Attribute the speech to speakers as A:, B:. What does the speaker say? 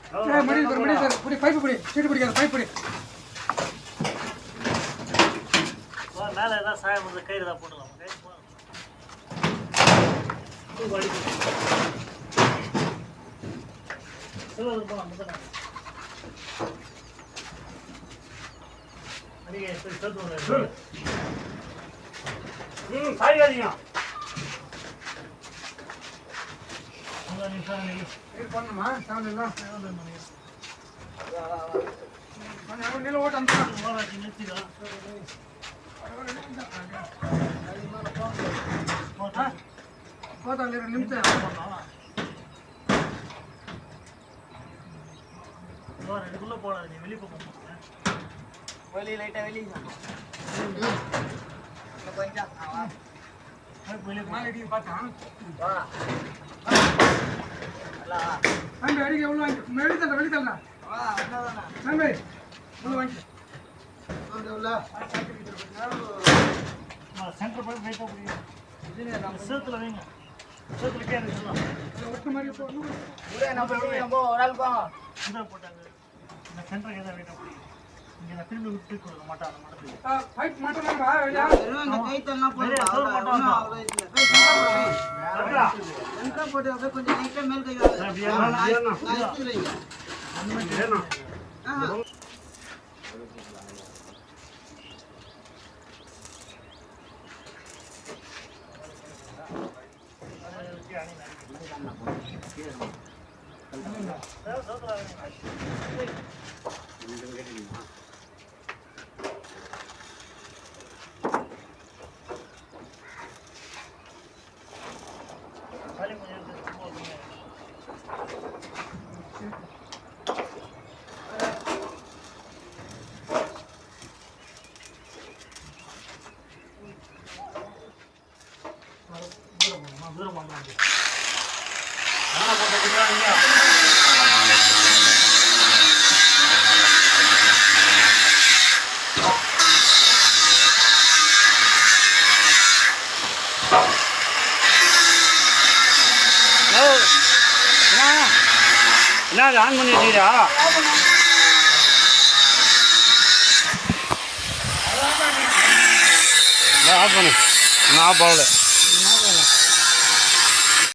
A: மணி sir புடி pipe புடி சீட்டு பிடிக்காத பைப் புடி
B: மேலே ஏதாவது சாயம் வந்து கயிறு தான் போட்டுக்கலாம் சாயாதீங்க
A: பண்ணுமா சாயந்தரம் நீல ஓட்ட அந்த நிறுத்திக்கலாம் போதாங்க நிமிஷம்
B: ரெண்டுக்குள்ள போடாது நீ வெளியே போக
C: வெளியே லைட்டாக வெளியே கொஞ்சம்
A: வெளியே பார்த்தான்
C: வெளியே
A: அடிக்க உள்ள வாங்கி வெளியே தரா நம்பி உள்ள வாங்கி
B: சென்டர் போய் வெயிட் முடியும் சேத்துல வைங்க சேத்துல கேட்டு சொல்லலாம்
A: ஒட்டு மாதிரி போடணும்
C: நம்ம ஒரு ஆள் போங்க
B: இதாக போட்டாங்க இந்த சென்டருக்கு எதாவது வெயிட் முடியும் இங்கே நான் திரும்பி விட்டு கொடுக்க மாட்டேன் அந்த மடத்துக்கு
A: பைப் மாட்டோம்ப்பா வெளியா
C: கைத்தெல்லாம் போட்டு கொஞ்சம் லைட்டாக மேல் கை
B: தூரம் பண்ணலாம் என்ன ஆன் பண்ணி வச்சுக்கிறா ஆஃப் பண்ணு நான் ஆஃப் ஆகல